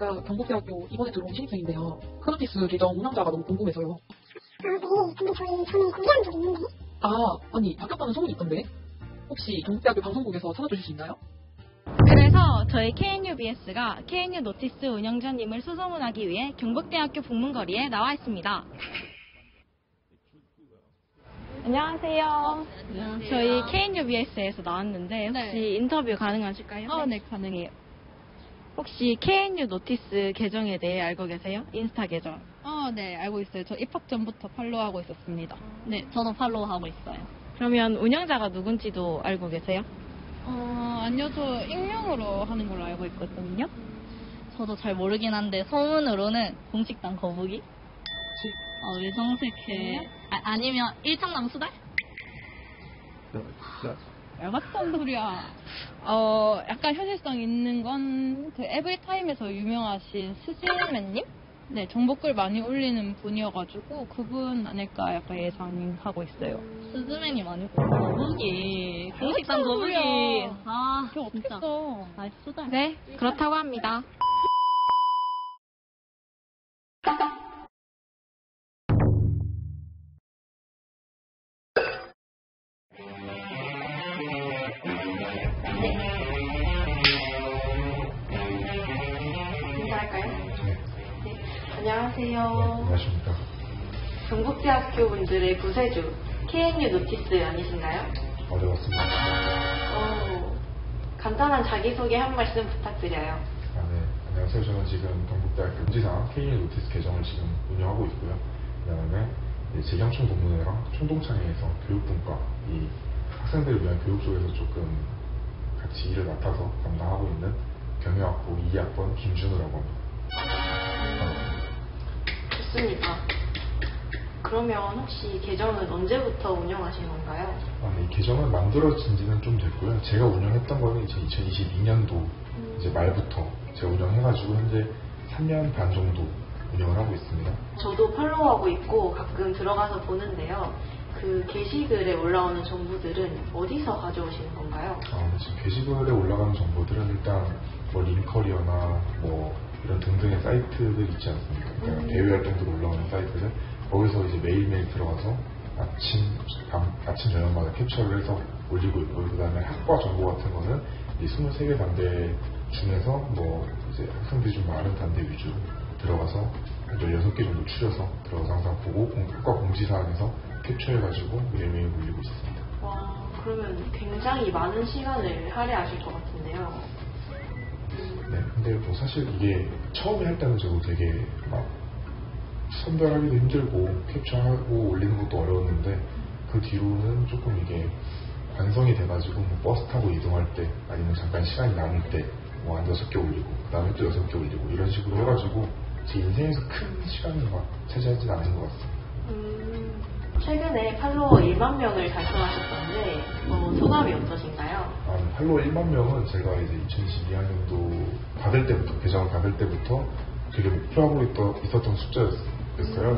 제가 경북대학교 이번에 들어온 신입생인데요. 크노티스 계정 운영자가 너무 궁금해서요. 네. 근데 저는 공개한 적 있는데. 아니 바뀌었다는 소문이 있던데. 혹시 경북대학교 방송국에서 찾아주실 수 있나요? 그래서 저희 KNUBS가 KNU 노티스 운영자님을 수소문하기 위해 경북대학교 북문거리에 나와 있습니다. 안녕하세요. 저희 KNUBS에서 나왔는데 혹시 인터뷰 가능하실까요? 네, 가능해요. 혹시 KNU 노티스 계정에 대해 알고 계세요? 인스타 계정. 네, 알고 있어요. 저 입학 전부터 팔로우하고 있었습니다. 네, 저도 팔로우하고 있어요. 그러면 운영자가 누군지도 알고 계세요? 아니요, 저 익명으로 하는 걸로 알고 있거든요. 저도 잘 모르긴 한데 소문으로는 공식당 거북이? 위성색회 아니면 일창남 수달? 말같은 소리야. 약간 현실성 있는 건 그 에브리타임에서 유명하신 스즈맨님? 네, 정보글 많이 올리는 분이어가지고 그분 아닐까 약간 예상하고 있어요. 스즈맨이 아니고 거북이. 공식당 거북이. 그거 어떻게 써? 수달. 네, 그렇다고 합니다. 안녕하세요. 안녕하십니까. 경북대학교 분들의 구세주 KNU 노티스 아니신가요? 네, 맞습니다. 간단한 자기소개 한 말씀 부탁드려요. 네. 안녕하세요. 저는 지금 경북대학교 공지상 KNU 노티스 계정을 지금 운영하고 있고요. 그 다음에 재경총 동문회랑 총동창회에서 교육분과 이 학생들을 위한 교육 쪽에서 조금 같이 일을 맡아서 담당하고 있는 경영학부 2학번 김준우라고 합니다. 좋습니다. 그러면 혹시 계정은 언제부터 운영하신 건가요? 네, 이 계정은 만들어진 지는 좀 됐고요. 제가 운영했던 거는 이제 2022년도 이제 말부터 제가 운영해가지고 현재 3년 반 정도 운영을 하고 있습니다. 저도 팔로우하고 있고 가끔 들어가서 보는데요. 그 게시글에 올라오는 정보들은 어디서 가져오시는 건가요? 지금 게시글에 올라가는 정보들은 일단 뭐 링커리어나 뭐 이런 등등의 사이트들 있지 않습니까? 그러니까 대외 활동으로 올라오는 사이트들 거기서 이제 매일매일 들어가서 아침 저녁마다 캡처를 해서 올리고 있고, 그 다음에 학과 정보 같은 거는 이 23개 단대 중에서 뭐 이제 학생들이 좀 많은 단대 위주로 들어가서 16개 정도 추려서 들어가서 항상 보고 학과 공지사항에서 캡처해가지고 매일매일 올리고 있습니다. 와, 그러면 굉장히 많은 시간을 할애하실 것 같은데요. 네, 근데 뭐 사실 이게 처음에 할 때는 저도 되게 막 선별하기도 힘들고 캡처하고 올리는 것도 어려웠는데 그 뒤로는 조금 이게 완성이 돼가지고 뭐 버스 타고 이동할 때 아니면 잠깐 시간이 남을 때 뭐 한 6개 올리고 그 다음에 또 6개 올리고 이런 식으로 해가지고 제 인생에서 큰 시간을 막 차지하진 않은 것 같습니다. 최근에 팔로워 1만 명을 달성하셨던데 소감이 어떠신가요? 팔로워 1만 명은 제가 이제 2012학년도 계정을 받을 때부터 되게 목표하고 있었던 숫자였어요.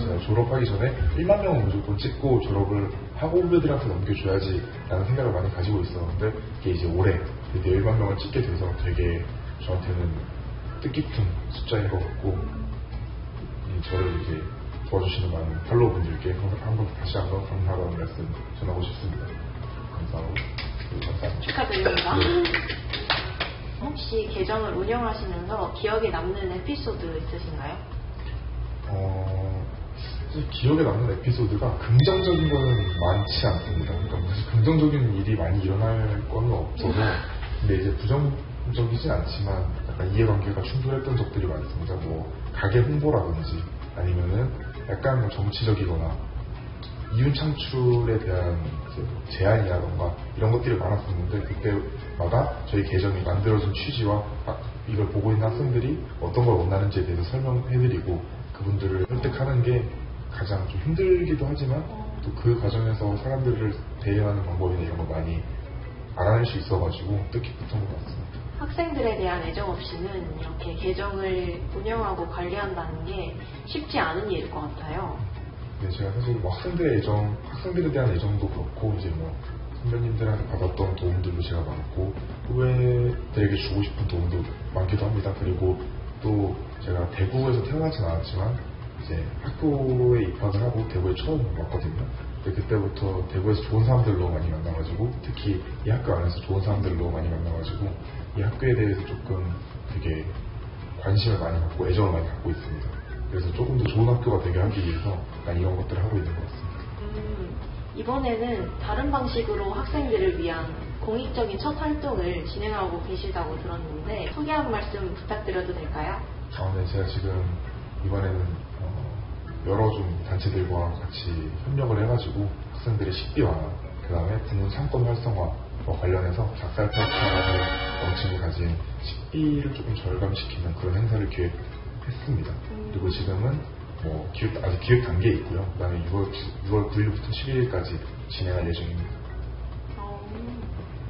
제가 졸업하기 전에 1만 명은 무조건 찍고 졸업을 하고 후배들한테 넘겨줘야지 라는 생각을 많이 가지고 있었는데 이게 이제 올해 드디어 1만 명을 찍게 돼서 되게 저한테는 뜻깊은 숫자인 것 같고 저를 이제 도와주시는 많은 팔로워분들께 다시 한번 감사하다는 말씀 전하고 싶습니다. 감사합니다. 축하드립니다. 혹시 계정을 운영하시면서 기억에 남는 에피소드 있으신가요? 기억에 남는 에피소드가 긍정적인 거는 많지 않습니다. 그러니까 사실 긍정적인 일이 많이 일어날 거는 없어서 근데 이제 부정적이진 않지만 약간 이해관계가 충돌했던 적들이 많습니다. 뭐 가게 홍보라든지 아니면은 약간 뭐 정치적이거나 이윤 창출에 대한 제안이라던가 이런 것들이 많았었는데 그때마다 저희 계정이 만들어진 취지와 이걸 보고 있는 학생들이 어떤 걸 원하는지에 대해서 설명해드리고 그분들을 설득하는 게 가장 좀 힘들기도 하지만 또 그 과정에서 사람들을 대응하는 방법이나 이런 걸 많이 알아낼 수 있어가지고 뜻깊었던 것 같습니다. 학생들에 대한 애정 없이는 이렇게 계정을 운영하고 관리한다는 게 쉽지 않은 일일 것 같아요. 네, 제가 사실 뭐 학생들에 대한 애정도 그렇고 이제 뭐 선배님들한테 받았던 도움들도 제가 많고 후배들에게 주고 싶은 도움도 많기도 합니다. 그리고 또 제가 대구에서 태어나진 않았지만 이제 학교에 입학을 하고 대구에 처음 왔거든요. 근데 그때부터 대구에서 좋은 사람들 너무 많이 만나가지고 특히 이 학교 안에서 좋은 사람들 너무 많이 만나가지고 이 학교에 대해서 조금 되게 관심을 많이 갖고 애정을 많이 갖고 있습니다. 그래서 조금 더 좋은 학교가 되게 하기 위해서 난 이런 것들을 하고 있는 것 같습니다. 이번에는 다른 방식으로 학생들을 위한 공익적인 첫 활동을 진행하고 계시다고 들었는데 소개 한 말씀 부탁드려도 될까요? 네, 제가 지금 이번에는 여러 좀 단체들과 같이 협력을 해가지고 학생들의 식비 완화, 그 다음에 부문 상권 활성화와 관련해서 작살 페스타라는 명칭을 가진 식비를 조금 절감시키는 그런 행사를 기획했습니다. 그리고 지금은 아직 기획 단계에 있고요. 그 다음에 6월 9일부터 11일까지 진행할 예정입니다.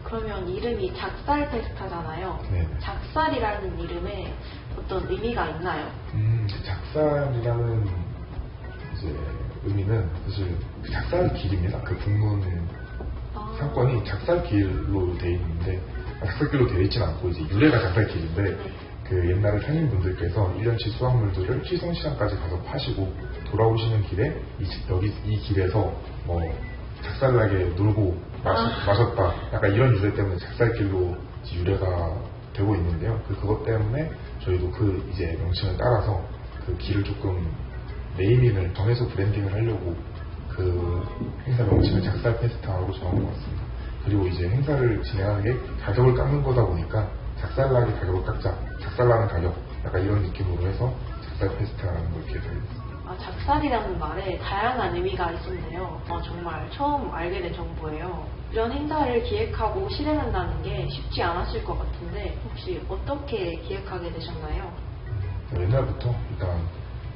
그러면 이름이 작살 페스타잖아요. 네. 작살이라는 이름에 어떤 의미가 있나요? 작살이라는 이제 의미는 사실 작살 길입니다. 그 북문 상권이 작살길로 되어 있는데 작살길로 되어 있지는 않고 이제 유래가 작살길인데 그 옛날에 상인분들께서 1년치 수확물들을 휘성시장까지 가서 파시고 돌아오시는 길에 이 길에서 작살나게 놀고 마셨다 약간 이런 유래 때문에 작살길로 유래가 되고 있는데요. 그것 때문에 저희도 그 이제 명칭을 따라서 그 길을 조금 네이밍을 정해서 브랜딩을 하려고 그 행사 명칭을 작살 페스타로 정한 것 같습니다. 그리고 이제 행사를 진행하는 게 가격을 깎는 거다 보니까 작살나게 가격을 깎자, 작살나는 가격 약간 이런 느낌으로 해서 작살 페스타라는 걸 기획하겠습니다. 작살이라는 말에 다양한 의미가 있었네요. 정말 처음 알게 된 정보예요. 이런 행사를 기획하고 실행한다는 게 쉽지 않았을 것 같은데 혹시 어떻게 기획하게 되셨나요? 옛날부터 일단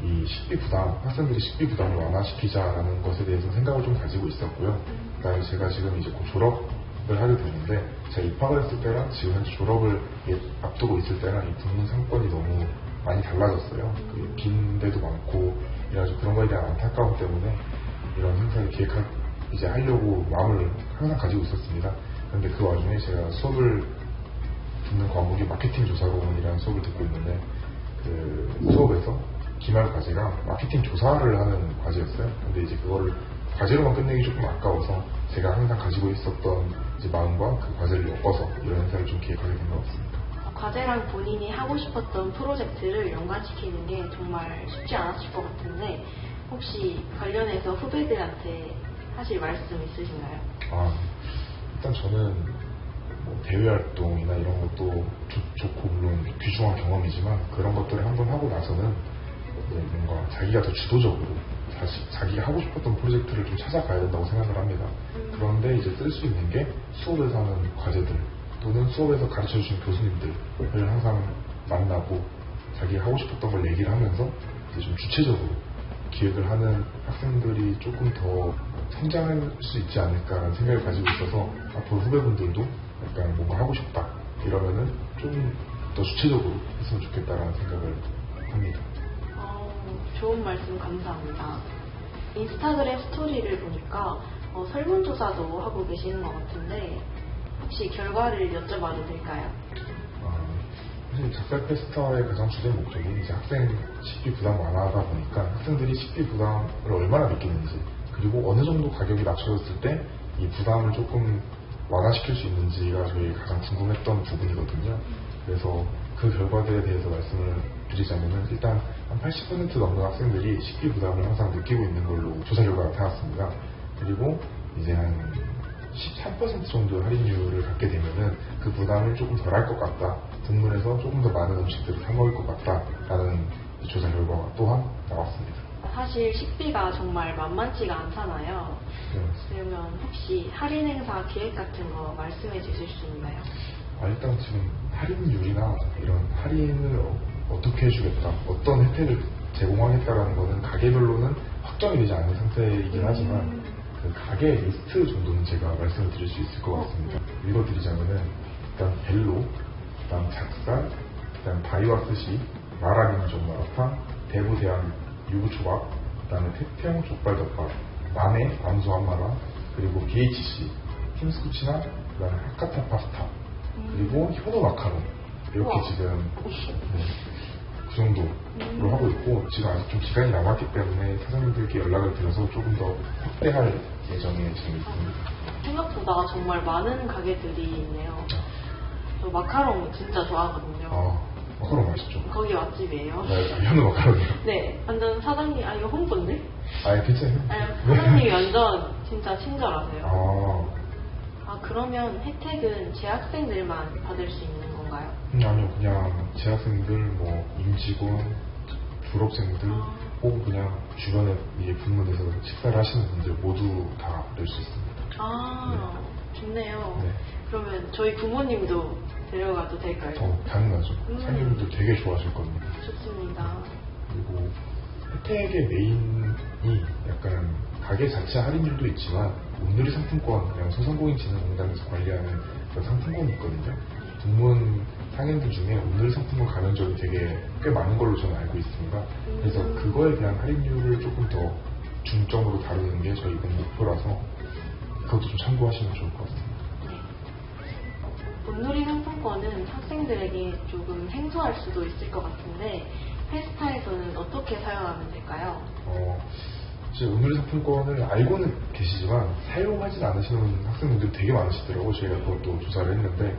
이 식비 부담, 학생들이 식비 부담을 완화시키자라는 것에 대해서 생각을 좀 가지고 있었고요. 그다음에 제가 지금 이제 곧 졸업을 하게 되는데 제가 입학을 했을 때랑 지금 현재 졸업을 앞두고 있을 때랑 이 부문 상권이 너무 많이 달라졌어요. 그 빈데도 많고 그래가지고 그런 거에 대한 안타까움 때문에 이런 행사를 이제 하려고 마음을 항상 가지고 있었습니다. 그런데 그 와중에 제가 수업을 듣는 과목이 마케팅 조사론이라는 수업을 듣고 있는데 그 수업에서 기말 과제가 마케팅 조사를 하는 과제였어요. 근데 이제 그거를 과제로만 끝내기 조금 아까워서 제가 항상 가지고 있었던 이제 마음과 그 과제를 엮어서 이런 행사를 좀 기획하게 된 것 같습니다. 과제랑 본인이 하고 싶었던 프로젝트를 연관시키는 게 정말 쉽지 않았을 것 같은데 혹시 관련해서 후배들한테 하실 말씀 있으신가요? 일단 저는 대외 활동이나 이런 것도 좋고 물론 귀중한 경험이지만 그런 것들을 한번 하고 나서는 뭔가 자기가 더 주도적으로 자기가 하고 싶었던 프로젝트를 좀 찾아가야 된다고 생각을 합니다. 그런데 이제 쓸 수 있는 게 수업에서 하는 과제들 또는 수업에서 가르쳐주신 교수님들을 항상 만나고 자기가 하고 싶었던 걸 얘기를 하면서 이제 좀 주체적으로 기획을 하는 학생들이 조금 더 성장할 수 있지 않을까라는 생각을 가지고 있어서 앞으로 후배분들도 약간 뭔가 하고 싶다 이러면은 좀 더 주체적으로 했으면 좋겠다라는 생각을 합니다. 좋은 말씀 감사합니다. 인스타그램 스토리를 보니까 설문조사도 하고 계시는 것 같은데 혹시 결과를 여쭤봐도 될까요? 사실 작살 페스타의 가장 주된 목적이 이제 학생 식비 부담 완화하다 보니까 학생들이 식비 부담을 얼마나 느끼는지 그리고 어느 정도 가격이 낮춰졌을 때 이 부담을 조금 완화시킬 수 있는지가 저희 가장 궁금했던 부분이거든요. 그래서 그 결과들에 대해서 말씀을 드리자면은 일단 한 80% 넘는 학생들이 식비 부담을 항상 느끼고 있는 걸로 조사 결과가 나타났습니다. 그리고 이제 한 13% 정도 할인율을 갖게 되면은 그 부담을 조금 덜 할 것 같다. 북문에서 조금 더 많은 음식들을 사 먹을 것 같다라는 조사 결과가 또한 나왔습니다. 사실 식비가 정말 만만치가 않잖아요. 그러면 혹시 할인 행사 기획 같은 거 말씀해 주실 수 있나요? 일단 지금 할인율이나 이런 할인을 어떻게 해주겠다, 어떤 혜택을 제공하겠다라는 거는 가게별로는 확정이 되지 않은 상태이긴 하지만 그 가게 리스트 정도는 제가 말씀을 드릴 수 있을 것 같습니다. 읽어드리자면은 일단 벨로, 그다음 작살, 그다음 다이와 스시, 마라민족 마라탕, 대부대한 유부초밥, 그다음에 태평 족발덮밥, 남해 암소 한마라, 그리고 BHC, 팀스쿠치나, 그다음에 하카타 파스타, 그리고 현우 마카롱 이렇게 지금 정도로 하고 있고, 지금 아직 좀 기간이 남았기 때문에 사장님들께 연락을 드려서 조금 더 확대할 예정에 지금 있습니다. 생각보다 정말 많은 가게들이 있네요. 저 마카롱 진짜 좋아하거든요. 마카롱 맛있죠? 거기 맛집이에요. 네, 현우 마카롱이요. 네, 완전 사장님, 이거 홍보인데? 괜찮아요. 사장님이 완전 진짜 친절하세요. 그러면 혜택은 재학생들만 받을 수 있는 건가요? 아니요, 그냥 재학생들, 임직원, 졸업생들, 혹은 그냥 주변에 분문에서 식사를 하시는 분들 모두 다 낼 수 있습니다. 네. 좋네요. 네. 그러면 저희 부모님도 데려가도 될까요? 당연하죠. 상인분들 되게 좋아하실 겁니다. 좋습니다. 그리고 혜택의 메인이 약간 가게 자체 할인율도 있지만 온누리 상품권, 그냥 소상공인진흥공단에서 관리하는 그런 상품권이 있거든요. 부문 상인들 중에 온누리 상품권 가맹점이 되게 꽤 많은 걸로 저는 알고 있습니다. 그래서 그거에 대한 할인율을 조금 더 중점으로 다루는 게 저희 이번 목표라서 그것도 좀 참고하시면 좋을 것 같습니다. 온누리 상품권은 학생들에게 조금 생소할 수도 있을 것 같은데 페스타에서는 어떻게 사용하면 될까요? 이제 온누리 상품권을 알고는 계시지만 사용하진 않으시는 학생분들이 되게 많으시더라고요. 저희가 그것도 조사를 했는데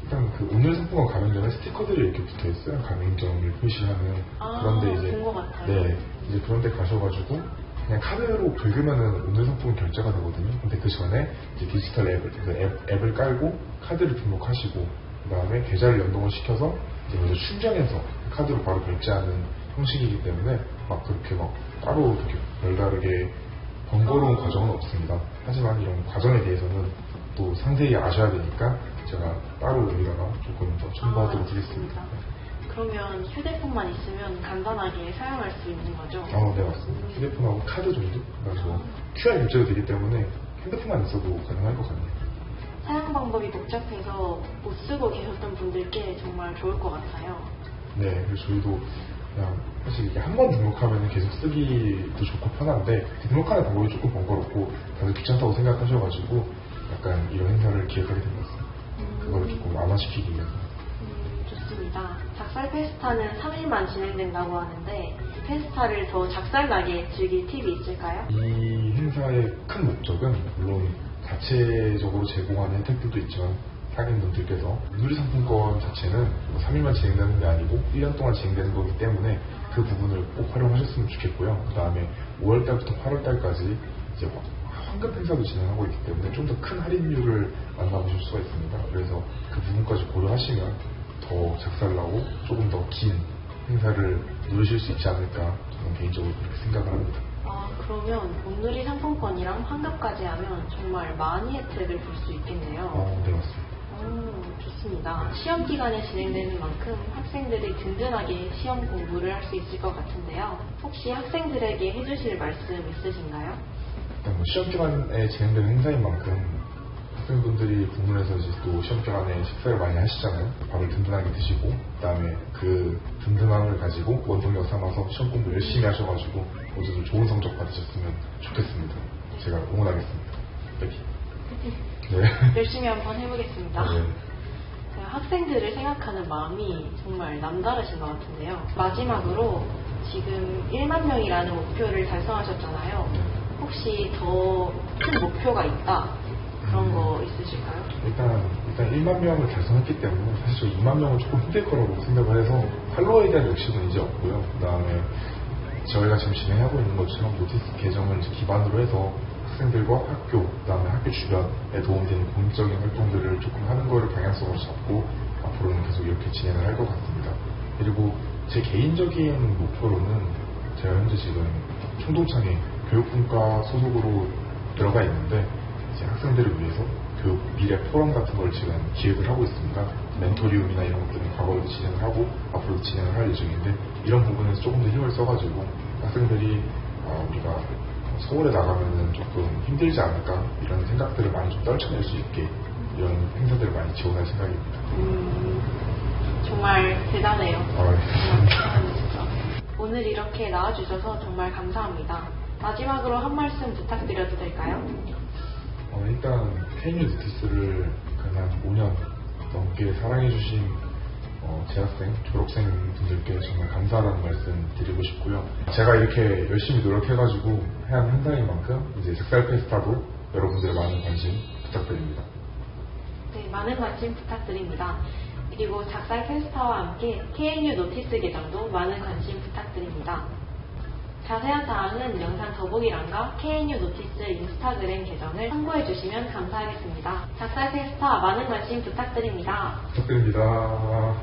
일단 그 온누리 상품권 가맹점에 스티커들이 이렇게 붙어 있어요. 가맹점을 표시하는. 그런데 이제 본 것 같아요. 이제 그런데 가셔가지고 그냥 카드로 긁으면은 온누리 상품권 결제가 되거든요. 근데 그 전에 이제 디지털 앱을 깔고 카드를 등록하시고 그 다음에 계좌를 연동을 시켜서 이제 먼저 충전해서 카드로 바로 결제하는 형식이기 때문에 그렇게 따로 그렇게 별다르게 번거로운 과정은 없습니다. 하지만 이런 과정에 대해서는 또 상세히 아셔야 되니까 제가 따로 여기다가 조금 더 첨부하도록 하겠습니다. 그러면 휴대폰만 있으면 간단하게 사용할 수 있는 거죠? 네, 맞습니다. 휴대폰하고 카드 정도? 그래서 QR 결제도 되기 때문에 핸드폰만 있어도 가능할 것 같네요. 사용 방법이 복잡해서 못 쓰고 계셨던 분들께 정말 좋을 것 같아요. 네, 그래서 저희도 그냥 사실 이게 한 번 등록하면 계속 쓰기도 좋고 편한데 등록하는 방법이 조금 번거롭고 다들 귀찮다고 생각하셔가지고 약간 이런 행사를 기획하게 된 것 같습니다. 그거를 조금 완화시키기 위해서. 좋습니다. 작살 페스타는 3일만 진행된다고 하는데 페스타를 더 작살나게 즐길 팁이 있을까요? 이 행사의 큰 목적은 물론 자체적으로 제공하는 혜택들도 있지만 상인분들께서 온누리 상품권 자체는 3일만 진행되는 게 아니고 1년 동안 진행되는 거기 때문에 그 부분을 꼭 활용하셨으면 좋겠고요. 그 다음에 5월달부터 8월달까지 이제 황금 행사도 진행하고 있기 때문에 좀 더 큰 할인율을 만나보실 수가 있습니다. 그래서 그 부분까지 고려하시면 더 작살나고 조금 더 긴 행사를 누리실 수 있지 않을까 저는 개인적으로 그렇게 생각을 합니다. 그러면 온누리 상품권이랑 환급까지 하면 정말 많이 혜택을 볼 수 있겠네요. 네, 맞습니다. 좋습니다. 시험 기간에 진행되는 만큼 학생들이 든든하게 시험 공부를 할 수 있을 것 같은데요. 혹시 학생들에게 해주실 말씀 있으신가요? 시험 기간에 진행되는 행사인 만큼 학생분들이 부문에서 이제 또 시험 기간에 식사를 많이 하시잖아요. 밥을 든든하게 드시고 그다음에 그 든든함을 가지고 원동력 삼아서 시험 공부 열심히 하셔가지고 모두들 좋은 성적 받으셨으면 좋겠습니다. 제가 응원하겠습니다. 네. 열심히 한번 해보겠습니다. 네. 학생들을 생각하는 마음이 정말 남다르신 것 같은데요. 마지막으로 지금 1만 명이라는 목표를 달성하셨잖아요. 혹시 더 큰 목표가 있다 그런 거 있으실까요? 일단 1만 명을 달성했기 때문에 사실 저 2만 명은 조금 힘들 거라고 생각을 해서 팔로워에 대한 욕심은 이제 없고요. 그 다음에 저희가 지금 진행하고 있는 것처럼 노티스 계정을 기반으로 해서 학생들과 학교, 그 다음에 학교 주변에 도움되는 공익적인 활동들을 조금 하는 거를 방향성으로 잡고 앞으로는 계속 이렇게 진행을 할 것 같습니다. 그리고 제 개인적인 목표로는 제가 현재 지금 총동창회 교육분과 소속으로 들어가 있는데 이제 학생들을 위해서 교육 미래 포럼 같은 걸 지금 기획을 하고 있습니다. 멘토리움이나 이런 것들은 과거에도 진행을 하고 앞으로도 진행을 할 예정인데 이런 부분에서 조금 더 힘을 써가지고 학생들이 우리가 서울에 나가면은 조금 힘들지 않을까 이런 생각들을 많이 좀 떨쳐낼 수 있게 이런 행사들을 많이 지원할 생각입니다. 정말 대단해요. 네. 오늘 이렇게 나와주셔서 정말 감사합니다. 마지막으로 한 말씀 부탁드려도 될까요? 일단 KNU 노티스를 한 5년 넘게 사랑해주신 재학생, 졸업생 분들께 정말 감사하다는 말씀 드리고 싶고요. 제가 이렇게 열심히 노력해가지고 한 행사인 만큼 이제 작살 페스타도 여러분들의 많은 관심 부탁드립니다. 네, 많은 관심 부탁드립니다. 그리고 작살 페스타와 함께 KNU 노티스 계정도 많은 관심 부탁드립니다. 자세한 사항은 영상 더보기란과 KNU 노티스 인스타그램 계정을 참고해 주시면 감사하겠습니다. 작살 페스타 많은 관심 부탁드립니다. 부탁드립니다.